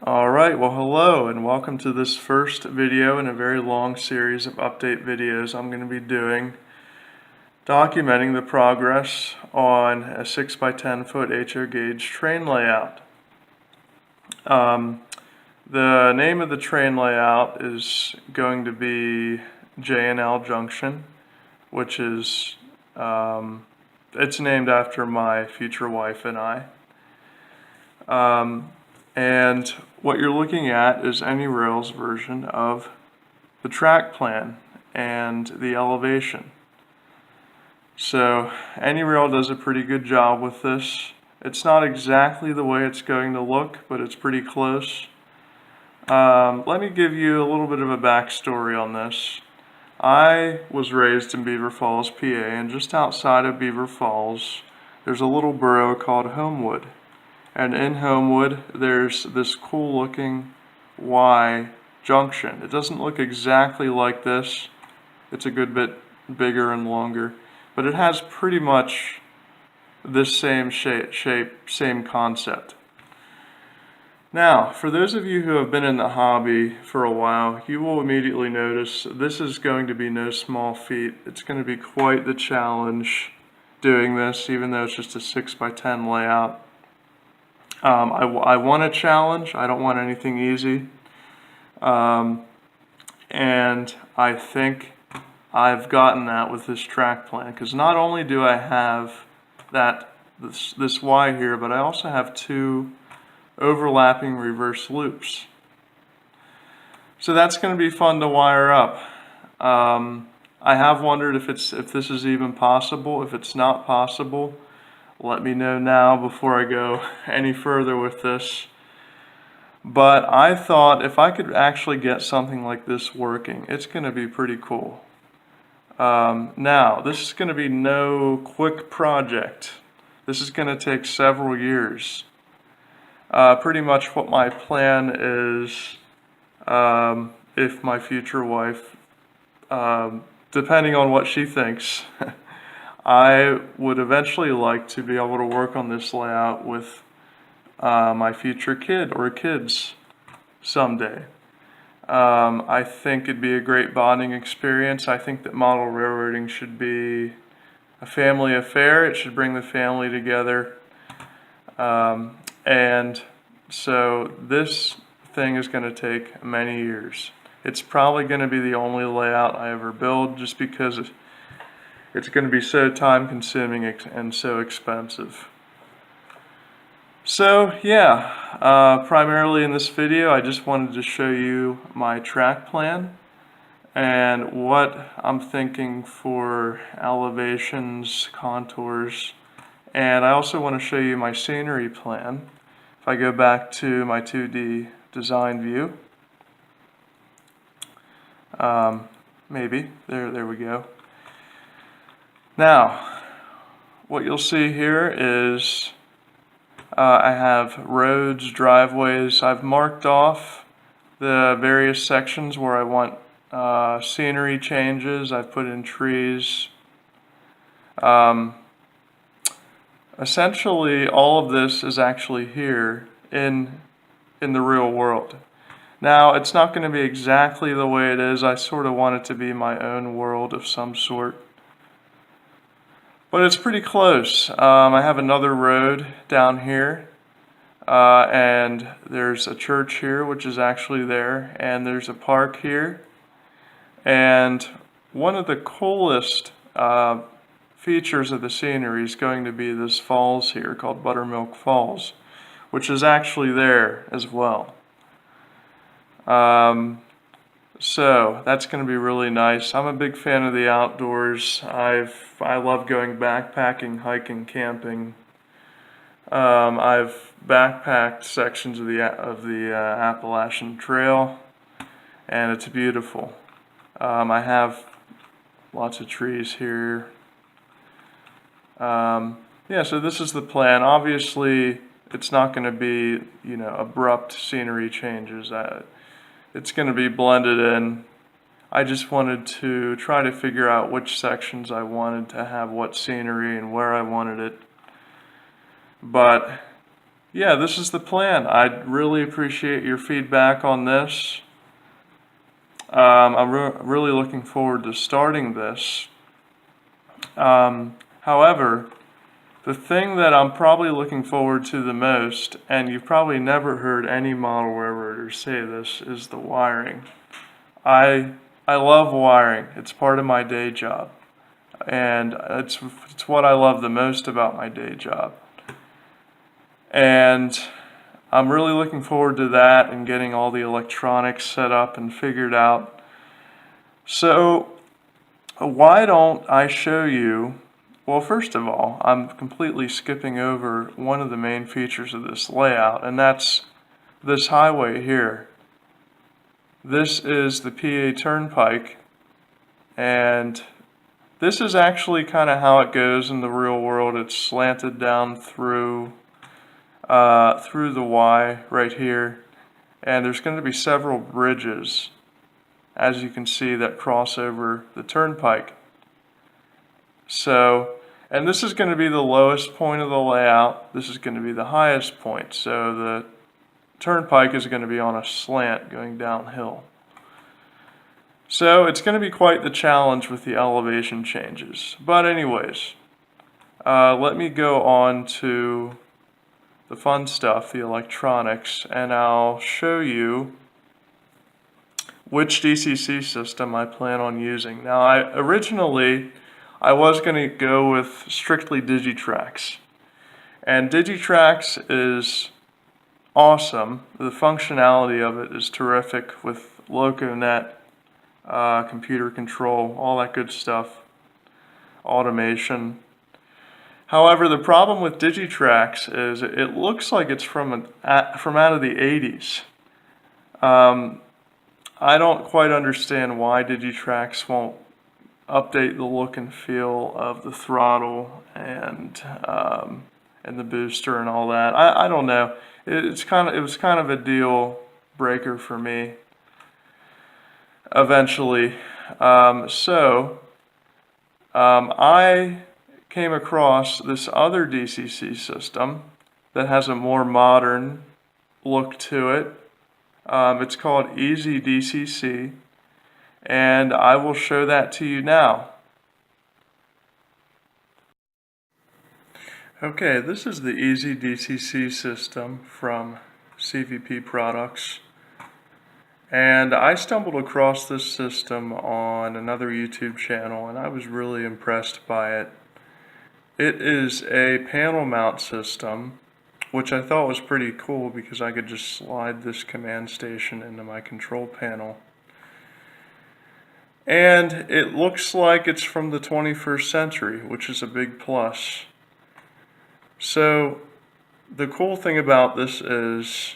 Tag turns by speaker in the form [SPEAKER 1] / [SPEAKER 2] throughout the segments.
[SPEAKER 1] Alright, well hello and welcome to this first video in a very long series of update videos I'm going to be doing documenting the progress on a 6x10 foot HO gauge train layout. The name of the train layout is going to be J&L Junction, which is, it's named after my future wife and I. And what you're looking at is AnyRail's version of the track plan and the elevation. So AnyRail does a pretty good job with this. It's not exactly the way it's going to look, but it's pretty close. Let me give you a little bit of a backstory on this. I was raised in Beaver Falls, PA, and just outside of Beaver Falls, there's a little borough called Homewood. And in Homewood, there's this cool looking Y junction. It doesn't look exactly like this. It's a good bit bigger and longer, but it has pretty much this same shape, same concept. Now, for those of you who have been in the hobby for a while, you will immediately notice this is going to be no small feat. It's going to be quite the challenge doing this, even though it's just a 6x10 layout. I want a challenge. I don't want anything easy. And I think I've gotten that with this track plan, because not only do I have this Y here, but I also have two overlapping reverse loops. So that's going to be fun to wire up. I have wondered if this is even possible. If it's not possible, let me know now before I go any further with this. But I thought if I could actually get something like this working, it's going to be pretty cool. Now, this is going to be no quick project. This is going to take several years. Pretty much what my plan is, if my future wife, depending on what she thinks, I would eventually like to be able to work on this layout with my future kid or kids someday. I think it'd be a great bonding experience. I think that model railroading should be a family affair. It should bring the family together. And so this thing is going to take many years. It's probably going to be the only layout I ever build, just because it's going to be so time consuming and so expensive. So yeah, primarily in this video I just wanted to show you my track plan and what I'm thinking for elevations, contours, and I also want to show you my scenery plan. If I go back to my 2D design view, maybe, there we go. Now, what you'll see here is I have roads, driveways. I've marked off the various sections where I want scenery changes. I've put in trees. Essentially, all of this is actually here in the real world. Now, it's not going to be exactly the way it is. I sort of want it to be my own world of some sort. But it's pretty close. I have another road down here, and there's a church here, which is actually there, and there's a park here. And one of the coolest features of the scenery is going to be this falls here called Buttermilk Falls, which is actually there as well. So that's going to be really nice. I'm a big fan of the outdoors. I love going backpacking, hiking, camping. I've backpacked sections of the Appalachian Trail, and it's beautiful. I have lots of trees here. Yeah, so this is the plan. Obviously, it's not going to be, abrupt scenery changes. It's going to be blended in. I just wanted to try to figure out which sections I wanted to have what scenery and where I wanted it. But yeah, this is the plan. I'd really appreciate your feedback on this. I'm really looking forward to starting this. However, the thing that I'm probably looking forward to the most, and you've probably never heard any model railroader say this, is the wiring. I I love wiring. It's part of my day job, and it's what I love the most about my day job. And I'm really looking forward to that and getting all the electronics set up and figured out. So why don't I show you, well, first of all, I'm completely skipping over one of the main features of this layout, and that's this highway here. This is the PA Turnpike, and this is actually kind of how it goes in the real world. It's slanted down through the Y right here, and there's going to be several bridges, as you can see, that cross over the turnpike. So, and this is going to be the lowest point of the layout. This is going to be the highest point. So the turnpike is going to be on a slant going downhill. So it's going to be quite the challenge with the elevation changes. But anyways, let me go on to the fun stuff, the electronics, and I'll show you which DCC system I plan on using. Now, originally I was going to go with strictly Digitrax, and Digitrax is awesome. The functionality of it is terrific with LocoNet, computer control, all that good stuff, automation. However, the problem with Digitrax is it looks like it's from out of the 80s. I don't quite understand why Digitrax won't update the look and feel of the throttle and the booster and all that. I don't know. It was kind of a deal breaker for me eventually. I came across this other DCC system that has a more modern look to it. It's called Easy DCC, and I will show that to you now. Okay, this is the Easy DCC system from CVP Products, and I stumbled across this system on another YouTube channel, and I was really impressed by it. It is a panel mount system, which I thought was pretty cool because I could just slide this command station into my control panel. And it looks like it's from the 21st century, which is a big plus. So the cool thing about this is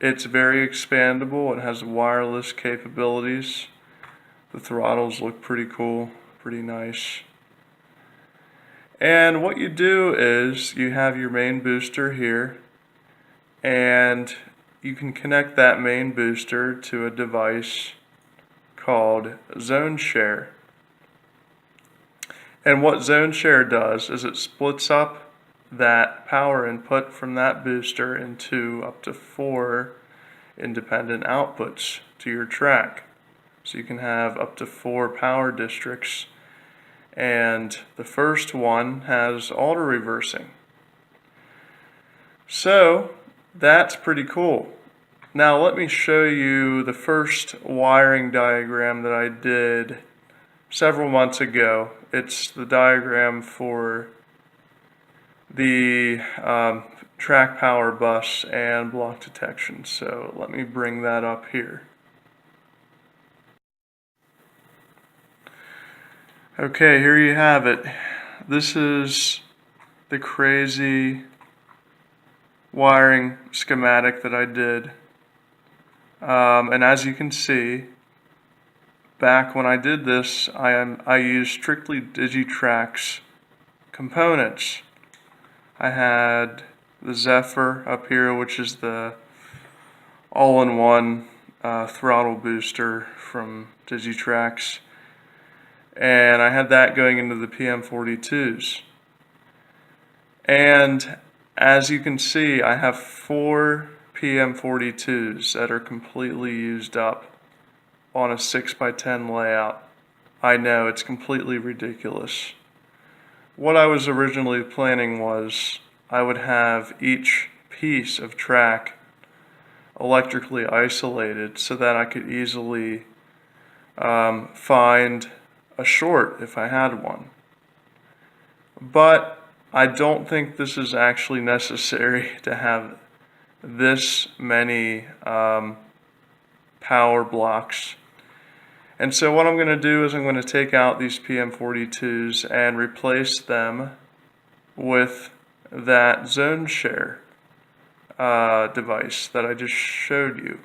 [SPEAKER 1] it's very expandable. It has wireless capabilities. The throttles look pretty cool, pretty nice. And what you do is you have your main booster here, and you can connect that main booster to a device called Zone Share. And what Zone Share does is it splits up that power input from that booster into up to 4 independent outputs to your track. So you can have up to 4 power districts, and the first one has auto reversing. So that's pretty cool. Now let me show you the first wiring diagram that I did several months ago. It's the diagram for the track power bus and block detection. So let me bring that up here. Okay, here you have it. This is the crazy wiring schematic that I did. And as you can see, back when I did this, I used strictly Digitrax components. I had the Zephyr up here, which is the all-in-one throttle booster from Digitrax. And I had that going into the PM42s. And as you can see, I have 4 PM42s that are completely used up on a 6x10 layout. I know, it's completely ridiculous. What I was originally planning was I would have each piece of track electrically isolated so that I could easily find a short if I had one. But I don't think this is actually necessary to have this many power blocks. And so what I'm going to do is I'm going to take out these PM42s and replace them with that zone share device that I just showed you.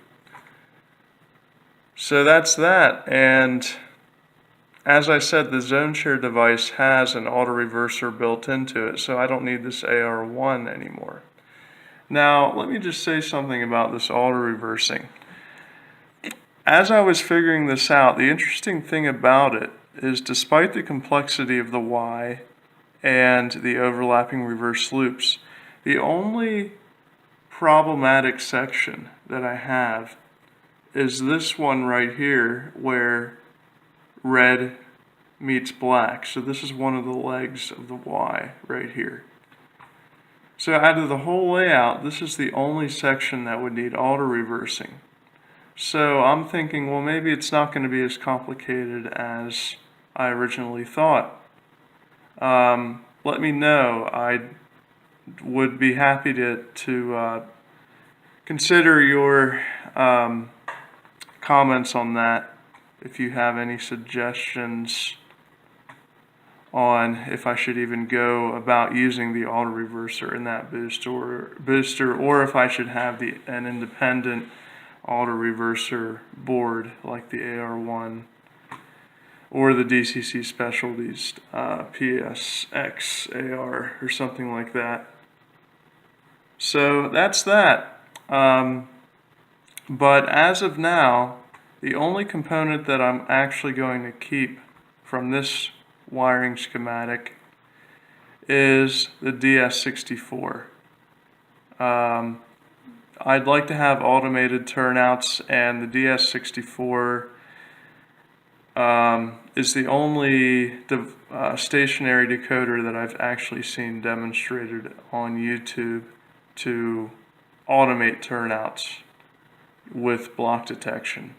[SPEAKER 1] So that's that, and as I said, the zone share device has an auto reverser built into it, so I don't need this AR1 anymore. Now, let me just say something about this auto reversing. As I was figuring this out, the interesting thing about it is despite the complexity of the Y and the overlapping reverse loops, the only problematic section that I have is this one right here where red meets black. So this is one of the legs of the Y right here. So out of the whole layout, this is the only section that would need auto reversing. So I'm thinking, well, maybe it's not going to be as complicated as I originally thought. Let me know. I would be happy to consider your comments on that. If you have any suggestions on if I should even go about using the auto reverser in that booster, or if I should have an independent auto reverser board like the AR1 or the DCC Specialties PSX AR or something like that. So that's that. But as of now, the only component that I'm actually going to keep from this wiring schematic is the DS64. I'd like to have automated turnouts, and the DS64 is the only stationary decoder that I've actually seen demonstrated on YouTube to automate turnouts with block detection.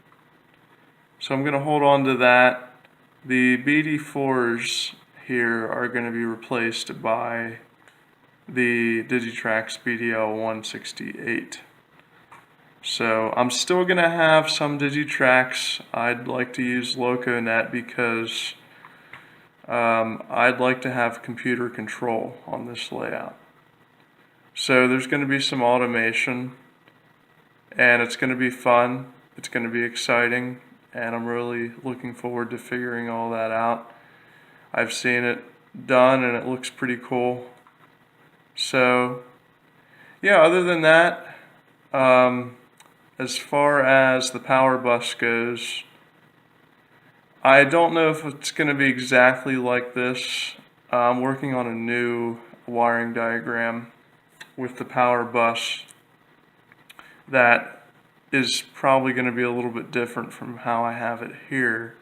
[SPEAKER 1] So I'm going to hold on to that. The BD4s here are going to be replaced by the Digitrax BDL168. So I'm still going to have some Digitrax. I'd like to use LocoNet because I'd like to have computer control on this layout. So there's going to be some automation, and it's going to be fun. It's going to be exciting, and I'm really looking forward to figuring all that out. I've seen it done, and it looks pretty cool. So yeah, other than that, as far as the power bus goes, I don't know if it's going to be exactly like this. I'm working on a new wiring diagram with the power bus that is probably going to be a little bit different from how I have it here.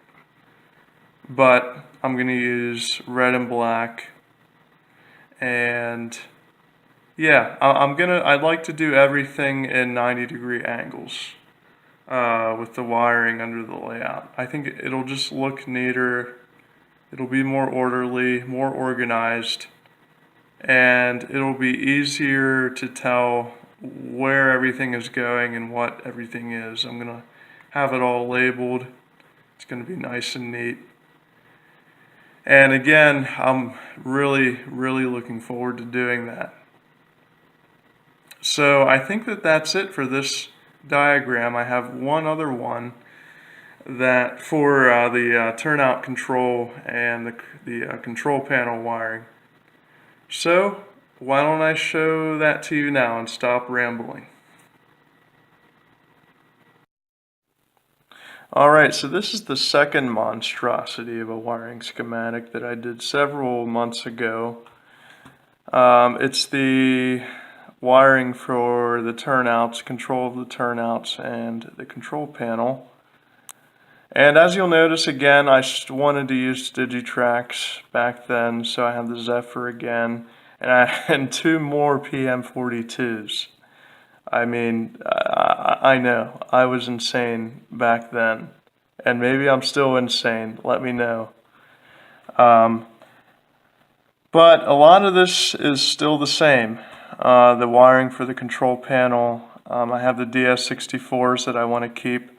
[SPEAKER 1] But I'm going to use red and black, and yeah, I'd like to do everything in 90-degree angles with the wiring under the layout. I think it'll just look neater, it'll be more orderly, more organized, and it'll be easier to tell where everything is going and what everything is. I'm going to have it all labeled. It's going to be nice and neat. And again, I'm really looking forward to doing that. So I think that's it for this diagram. I have one other one that for the turnout control and the control panel wiring. So why don't I show that to you now and stop rambling. Alright, so this is the second monstrosity of a wiring schematic that I did several months ago. It's the wiring for the turnouts, control of the turnouts, and the control panel. And as you'll notice again, I wanted to use Digitrax back then, so I have the Zephyr again, and 2 more PM42s. I mean, I know, I was insane back then, and maybe I'm still insane, let me know. But a lot of this is still the same. The wiring for the control panel, I have the DS64s that I want to keep.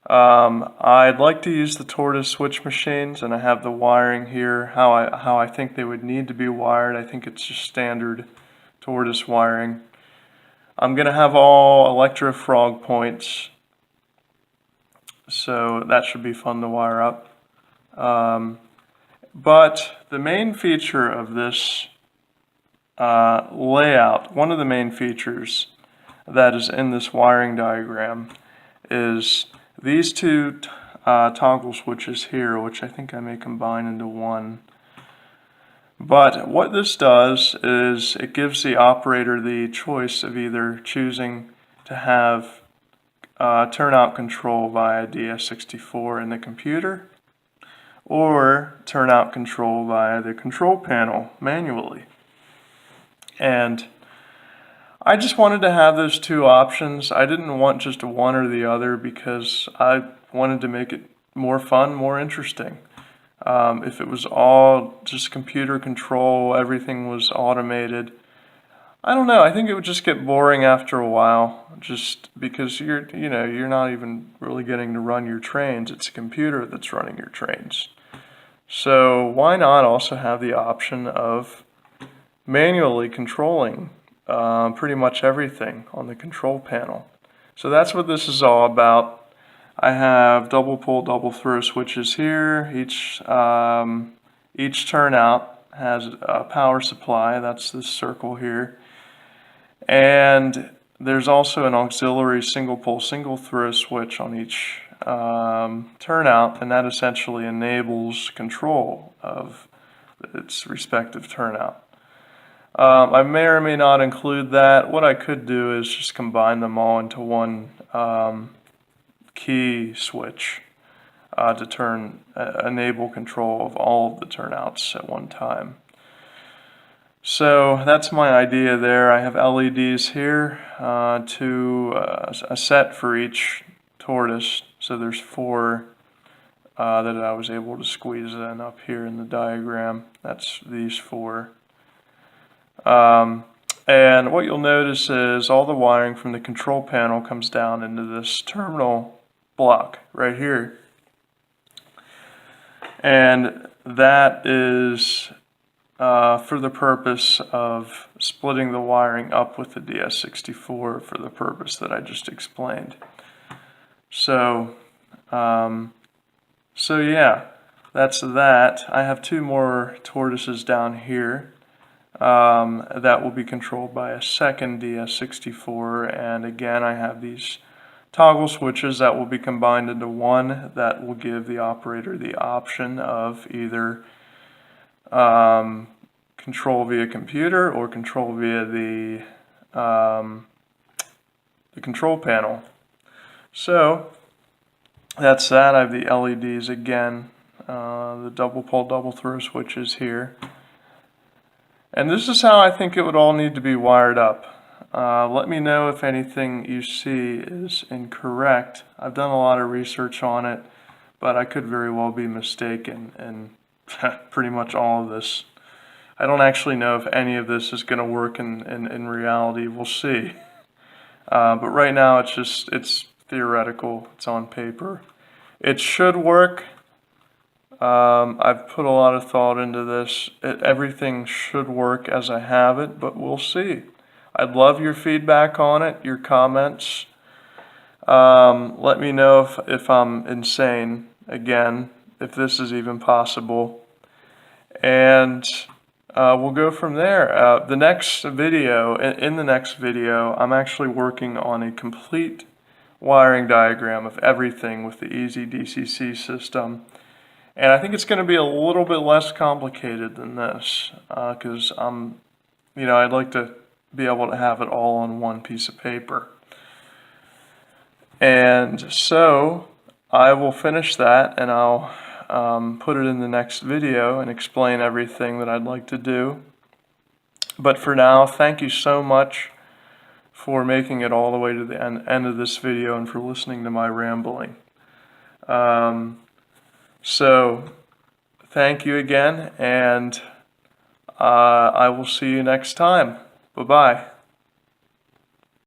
[SPEAKER 1] I'd like to use the Tortoise switch machines, and I have the wiring here, how I think they would need to be wired. I think it's just standard Tortoise wiring. I'm going to have all Electro Frog points, so that should be fun to wire up. But the main feature of this layout, one of the main features that is in this wiring diagram, is these 2 toggle switches here, which I think I may combine into one. But what this does is it gives the operator the choice of either choosing to have turnout control via DS64 in the computer, or turnout control via the control panel manually. And I just wanted to have those 2 options. I didn't want just one or the other because I wanted to make it more fun, more interesting. If it was all just computer control, everything was automated, I don't know, I think it would just get boring after a while, just because you're not even really getting to run your trains. It's a computer that's running your trains. So why not also have the option of manually controlling pretty much everything on the control panel? So that's what this is all about. I have double pull, double throw switches here. Each turnout has a power supply. That's this circle here. And there's also an auxiliary single pull, single throw switch on each turnout, and that essentially enables control of its respective turnout. I may or may not include that. What I could do is just combine them all into one key switch to enable control of all of the turnouts at one time. So that's my idea there. I have LEDs here, a set for each Tortoise. So there's 4 that I was able to squeeze in up here in the diagram. That's these 4. And what you'll notice is all the wiring from the control panel comes down into this terminal block right here. And that is for the purpose of splitting the wiring up with the DS64 for the purpose that I just explained. So, yeah, that's that. I have 2 more tortoises down here that will be controlled by a second DS64, and again I have these toggle switches that will be combined into one that will give the operator the option of either control via computer or control via the control panel. So that's that. I have the LEDs again, the double pull, double throw switches here. And this is how I think it would all need to be wired up. Let me know if anything you see is incorrect. I've done a lot of research on it, but I could very well be mistaken in pretty much all of this. I don't actually know if any of this is going to work in reality. We'll see. But right now it's theoretical. It's on paper. It should work. I've put a lot of thought into this. Everything should work as I have it, but we'll see. I'd love your feedback on it, your comments. Let me know if I'm insane, again, if this is even possible. And we'll go from there. The next video, in the next video, I'm actually working on a complete wiring diagram of everything with the Easy DCC system. And I think it's going to be a little bit less complicated than this, because I'd like to be able to have it all on one piece of paper. And so I will finish that, and I'll put it in the next video and explain everything that I'd like to do. But for now, thank you so much for making it all the way to the end of this video and for listening to my rambling. So thank you again, and I will see you next time. Bye-bye.